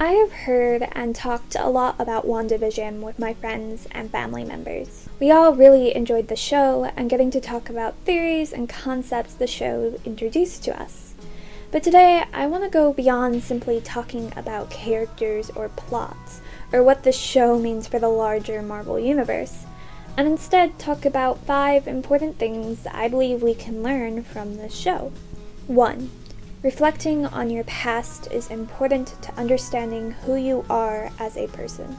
I have heard and talked a lot about WandaVision with my friends and family members. We all really enjoyed the show and getting to talk about theories and concepts the show introduced to us. But today, I want to go beyond simply talking about characters or plots, or what the show means for the larger Marvel Universe, and instead talk about 5 important things I believe we can learn from this show. 1. Reflecting on your past is important to understanding who you are as a person.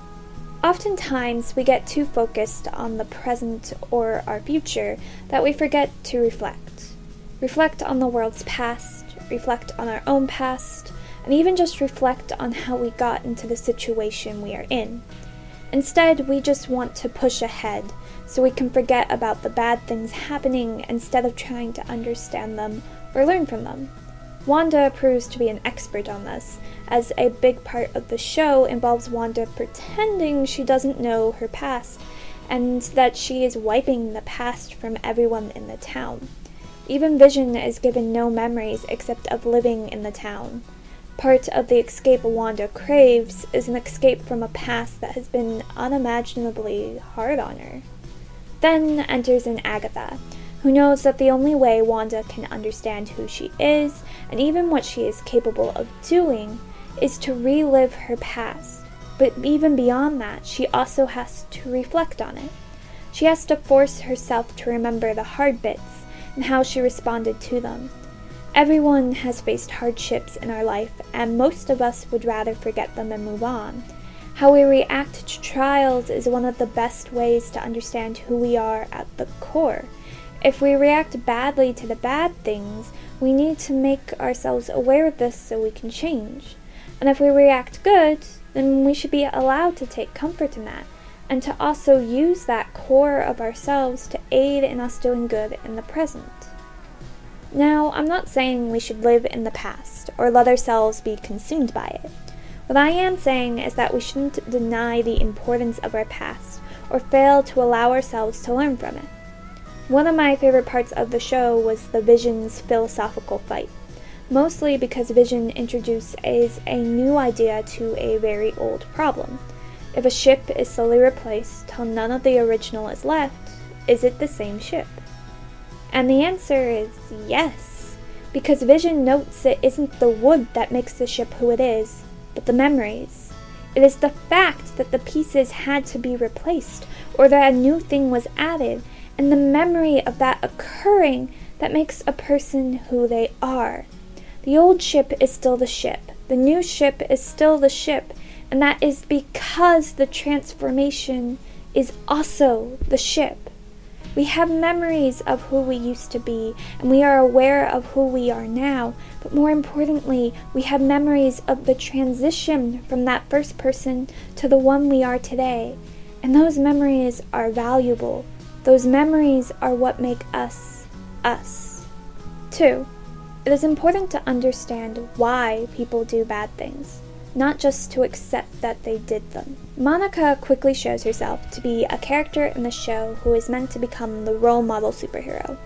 Oftentimes, we get too focused on the present or our future that we forget to reflect. Reflect on the world's past, reflect on our own past, and even just reflect on how we got into the situation we are in. Instead, we just want to push ahead so we can forget about the bad things happening instead of trying to understand them or learn from them. Wanda proves to be an expert on this, as a big part of the show involves Wanda pretending she doesn't know her past, and that she is wiping the past from everyone in the town. Even Vision is given no memories except of living in the town. Part of the escape Wanda craves is an escape from a past that has been unimaginably hard on her. Then enters in Agatha, who knows that the only way Wanda can understand who she is, and even what she is capable of doing, is to relive her past. But even beyond that, she also has to reflect on it. She has to force herself to remember the hard bits, and how she responded to them. Everyone has faced hardships in our life, and most of us would rather forget them and move on. How we react to trials is one of the best ways to understand who we are at the core. If we react badly to the bad things, we need to make ourselves aware of this so we can change. And if we react good, then we should be allowed to take comfort in that, and to also use that core of ourselves to aid in us doing good in the present. Now, I'm not saying we should live in the past, or let ourselves be consumed by it. What I am saying is that we shouldn't deny the importance of our past, or fail to allow ourselves to learn from it. One of my favorite parts of the show was the Vision's philosophical fight, mostly because Vision introduces a new idea to a very old problem. If a ship is slowly replaced till none of the original is left, is it the same ship? And the answer is yes, because Vision notes it isn't the wood that makes the ship who it is, but the memories. It is the fact that the pieces had to be replaced, or that a new thing was added, and the memory of that occurring that makes a person who they are. The old ship is still the ship. The new ship is still the ship, and that is because the transformation is also the ship. We have memories of who we used to be, and we are aware of who we are now, but more importantly, we have memories of the transition from that first person to the one we are today, and those memories are valuable. Those memories are what make us, us. 2. It is important to understand why people do bad things, not just to accept that they did them. Monica quickly shows herself to be a character in the show who is meant to become the role model superhero.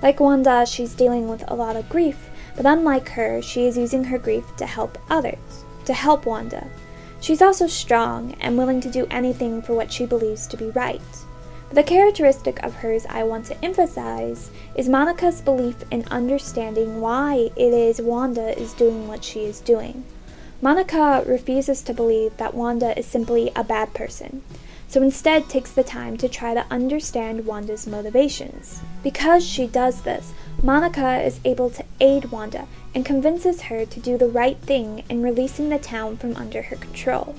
Like Wanda, she's dealing with a lot of grief, but unlike her, she is using her grief to help others, to help Wanda. She's also strong and willing to do anything for what she believes to be right. But the characteristic of hers I want to emphasize is Monica's belief in understanding why it is Wanda is doing what she is doing. Monica refuses to believe that Wanda is simply a bad person, so instead takes the time to try to understand Wanda's motivations. Because she does this, Monica is able to aid Wanda and convinces her to do the right thing in releasing the town from under her control.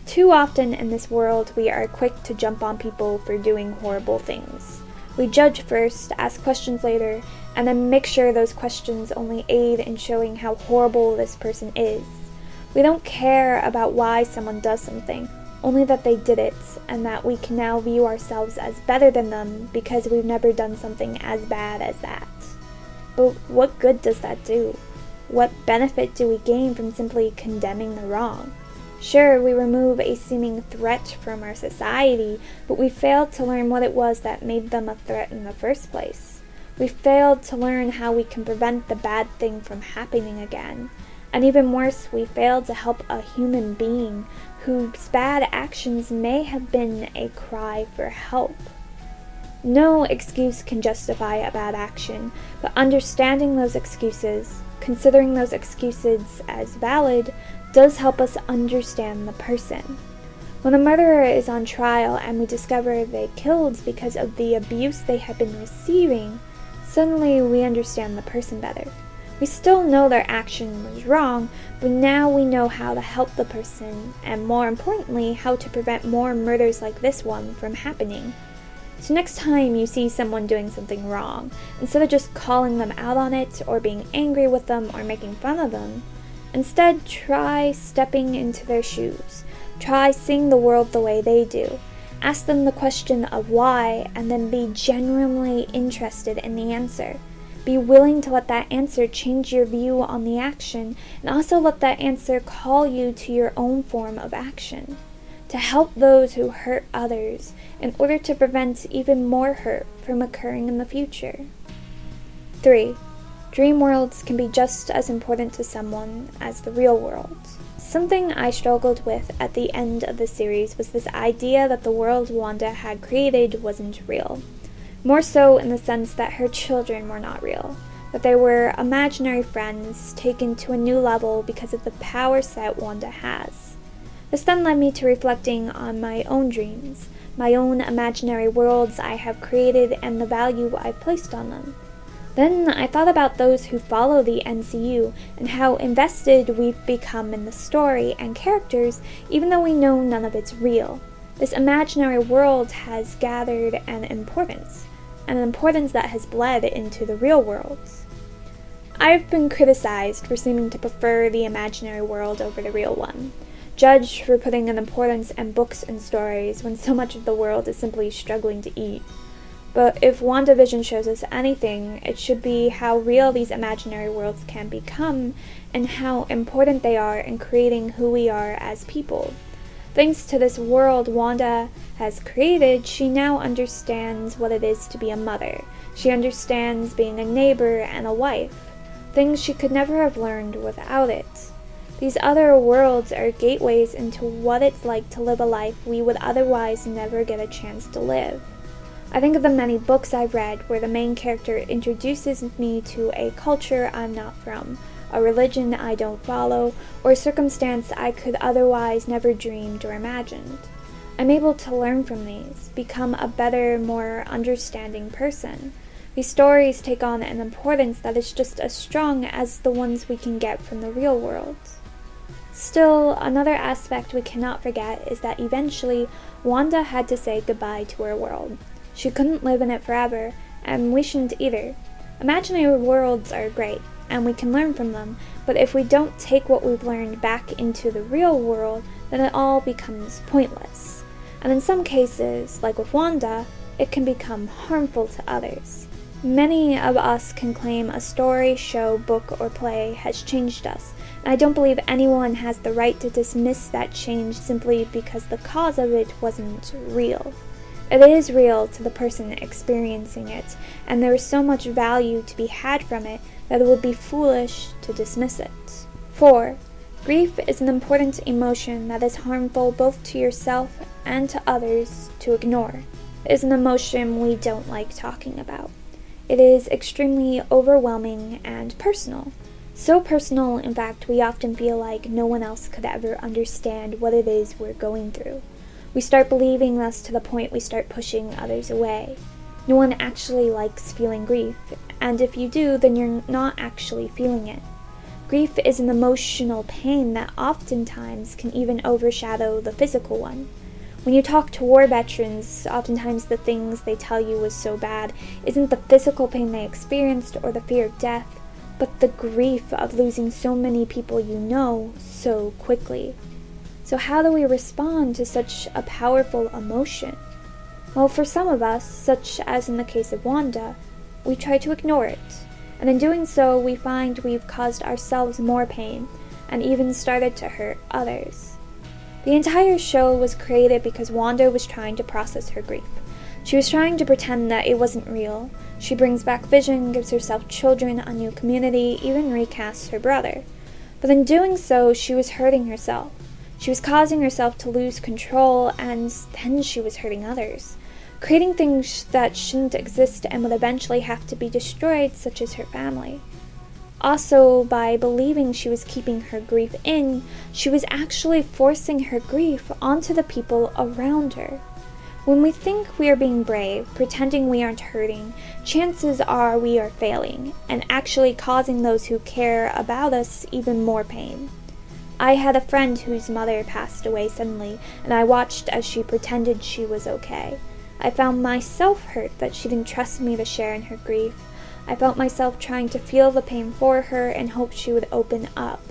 Too often in this world, we are quick to jump on people for doing horrible things. We judge first, ask questions later, and then make sure those questions only aid in showing how horrible this person is. We don't care about why someone does something, only that they did it, and that we can now view ourselves as better than them because we've never done something as bad as that. But what good does that do? What benefit do we gain from simply condemning the wrong? Sure, we remove a seeming threat from our society, but we failed to learn what it was that made them a threat in the first place. We failed to learn how we can prevent the bad thing from happening again. And even worse, we failed to help a human being whose bad actions may have been a cry for help. No excuse can justify a bad action, but understanding those excuses, considering those excuses as valid, does help us understand the person. When a murderer is on trial and we discover they killed because of the abuse they had been receiving, suddenly we understand the person better. We still know their action was wrong, but now we know how to help the person, and more importantly, how to prevent more murders like this one from happening. So next time you see someone doing something wrong, instead of just calling them out on it, or being angry with them, or making fun of them, instead try stepping into their shoes. Try seeing the world the way they do. Ask them the question of why, and then be genuinely interested in the answer. Be willing to let that answer change your view on the action, and also let that answer call you to your own form of action. To help those who hurt others, in order to prevent even more hurt from occurring in the future. 3. Dream worlds can be just as important to someone as the real world. Something I struggled with at the end of the series was this idea that the world Wanda had created wasn't real. More so in the sense that her children were not real, that they were imaginary friends taken to a new level because of the power set Wanda has. This then led me to reflecting on my own dreams, my own imaginary worlds I have created, and the value I've placed on them. Then I thought about those who follow the MCU and how invested we've become in the story and characters even though we know none of it's real. This imaginary world has gathered an importance that has bled into the real worlds. I've been criticized for seeming to prefer the imaginary world over the real one, judged for putting an importance in books and stories when so much of the world is simply struggling to eat. But if WandaVision shows us anything, it should be how real these imaginary worlds can become and how important they are in creating who we are as people. Thanks to this world Wanda has created, she now understands what it is to be a mother. She understands being a neighbor and a wife, things she could never have learned without it. These other worlds are gateways into what it's like to live a life we would otherwise never get a chance to live. I think of the many books I've read where the main character introduces me to a culture I'm not from, a religion I don't follow, or a circumstance I could otherwise never dreamed or imagined. I'm able to learn from these, become a better, more understanding person. These stories take on an importance that is just as strong as the ones we can get from the real world. Still, another aspect we cannot forget is that eventually Wanda had to say goodbye to her world. She couldn't live in it forever, and we shouldn't either. Imaginary worlds are great, and we can learn from them, but if we don't take what we've learned back into the real world, then it all becomes pointless. And in some cases, like with Wanda, it can become harmful to others. Many of us can claim a story, show, book, or play has changed us, and I don't believe anyone has the right to dismiss that change simply because the cause of it wasn't real. It is real to the person experiencing it, and there is so much value to be had from it that it would be foolish to dismiss it. 4. Grief is an important emotion that is harmful both to yourself and to others to ignore. It is an emotion we don't like talking about. It is extremely overwhelming and personal. So personal, in fact, we often feel like no one else could ever understand what it is we're going through. We start believing this to the point we start pushing others away. No one actually likes feeling grief, and if you do, then you're not actually feeling it. Grief is an emotional pain that oftentimes can even overshadow the physical one. When you talk to war veterans, oftentimes the things they tell you was so bad isn't the physical pain they experienced or the fear of death, but the grief of losing so many people you know so quickly. So how do we respond to such a powerful emotion? Well, for some of us, such as in the case of Wanda, we try to ignore it, and in doing so we find we've caused ourselves more pain, and even started to hurt others. The entire show was created because Wanda was trying to process her grief. She was trying to pretend that it wasn't real. She brings back Vision, gives herself children, a new community, even recasts her brother. But in doing so, she was hurting herself. She was causing herself to lose control, and then she was hurting others, creating things that shouldn't exist and would eventually have to be destroyed, such as her family. Also, by believing she was keeping her grief in, she was actually forcing her grief onto the people around her. When we think we are being brave, pretending we aren't hurting, chances are we are failing, and actually causing those who care about us even more pain. I had a friend whose mother passed away suddenly, and I watched as she pretended she was okay. I found myself hurt that she didn't trust me to share in her grief. I felt myself trying to feel the pain for her and hoped she would open up.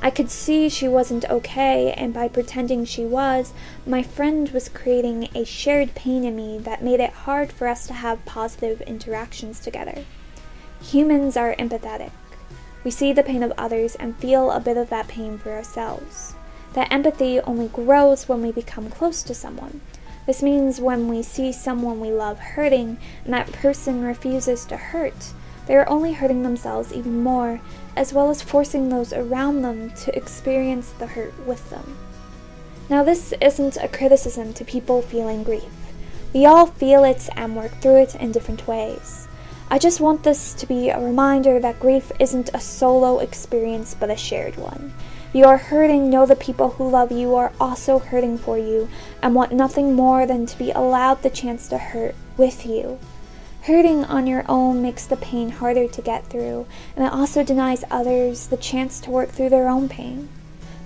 I could see she wasn't okay, and by pretending she was, my friend was creating a shared pain in me that made it hard for us to have positive interactions together. Humans are empathetic. We see the pain of others and feel a bit of that pain for ourselves. That empathy only grows when we become close to someone. This means when we see someone we love hurting and that person refuses to hurt, they are only hurting themselves even more, as well as forcing those around them to experience the hurt with them. Now, this isn't a criticism to people feeling grief. We all feel it and work through it in different ways. I just want this to be a reminder that grief isn't a solo experience but a shared one. If you are hurting, know the people who love you are also hurting for you and want nothing more than to be allowed the chance to hurt with you. Hurting on your own makes the pain harder to get through, and it also denies others the chance to work through their own pain.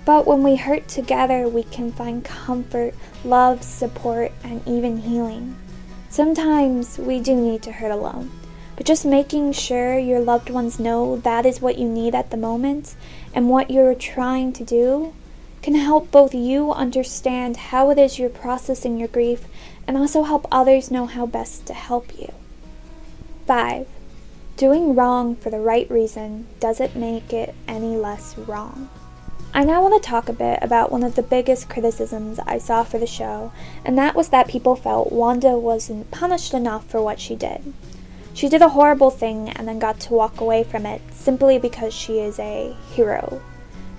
But when we hurt together, we can find comfort, love, support, and even healing. Sometimes we do need to hurt alone, but just making sure your loved ones know that is what you need at the moment and what you're trying to do can help both you understand how it is you're processing your grief and also help others know how best to help you. 5. Doing wrong for the right reason doesn't make it any less wrong. I now want to talk a bit about one of the biggest criticisms I saw for the show, and that was that people felt Wanda wasn't punished enough for what she did. She did a horrible thing and then got to walk away from it simply because she is a hero.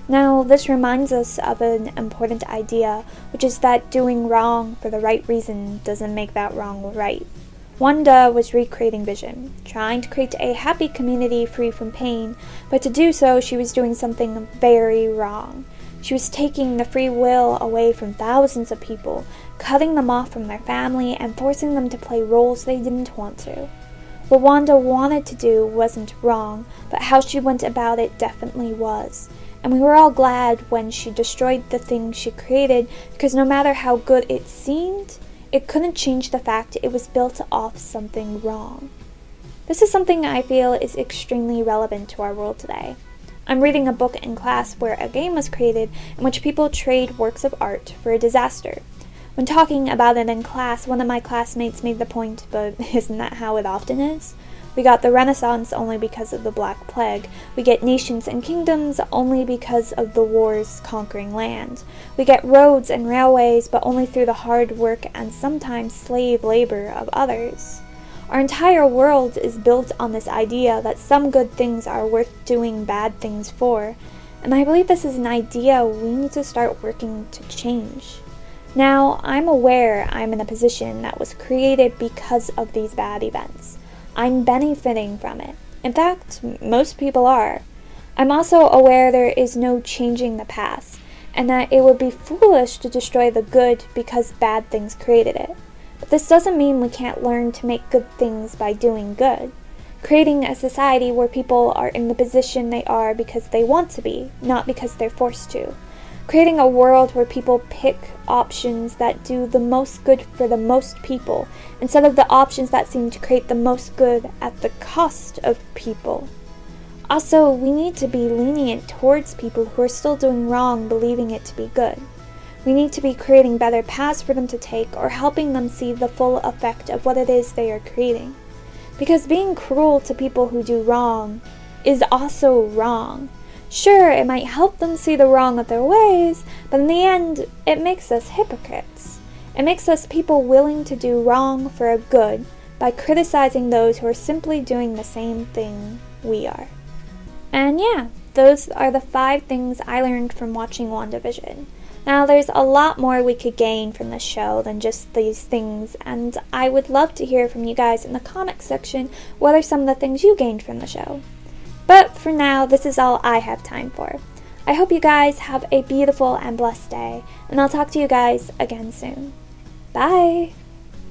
Now, this reminds us of an important idea, which is that doing wrong for the right reason doesn't make that wrong right. Wanda was recreating Vision, trying to create a happy community free from pain, but to do so, she was doing something very wrong. She was taking the free will away from thousands of people, cutting them off from their family, and forcing them to play roles they didn't want to. What Wanda wanted to do wasn't wrong, but how she went about it definitely was. And we were all glad when she destroyed the thing she created, because no matter how good it seemed, it couldn't change the fact it was built off something wrong. This is something I feel is extremely relevant to our world today. I'm reading a book in class where a game was created in which people trade works of art for a disaster. When talking about it in class, one of my classmates made the point, but isn't that how it often is? We got the Renaissance only because of the Black Plague. We get nations and kingdoms only because of the wars conquering land. We get roads and railways, but only through the hard work and sometimes slave labor of others. Our entire world is built on this idea that some good things are worth doing bad things for, and I believe this is an idea we need to start working to change. Now, I'm aware I'm in a position that was created because of these bad events. I'm benefiting from it. In fact, most people are. I'm also aware there is no changing the past, and that it would be foolish to destroy the good because bad things created it. But this doesn't mean we can't learn to make good things by doing good. Creating a society where people are in the position they are because they want to be, not because they're forced to. Creating a world where people pick options that do the most good for the most people, instead of the options that seem to create the most good at the cost of people. Also, we need to be lenient towards people who are still doing wrong, believing it to be good. We need to be creating better paths for them to take, or helping them see the full effect of what it is they are creating. Because being cruel to people who do wrong is also wrong. Sure, it might help them see the wrong of their ways, but in the end, it makes us hypocrites. It makes us people willing to do wrong for a good by criticizing those who are simply doing the same thing we are. And yeah, those are the 5 things I learned from watching WandaVision. Now, there's a lot more we could gain from this show than just these things, and I would love to hear from you guys in the comments section what are some of the things you gained from the show. But for now, this is all I have time for. I hope you guys have a beautiful and blessed day, and I'll talk to you guys again soon. Bye!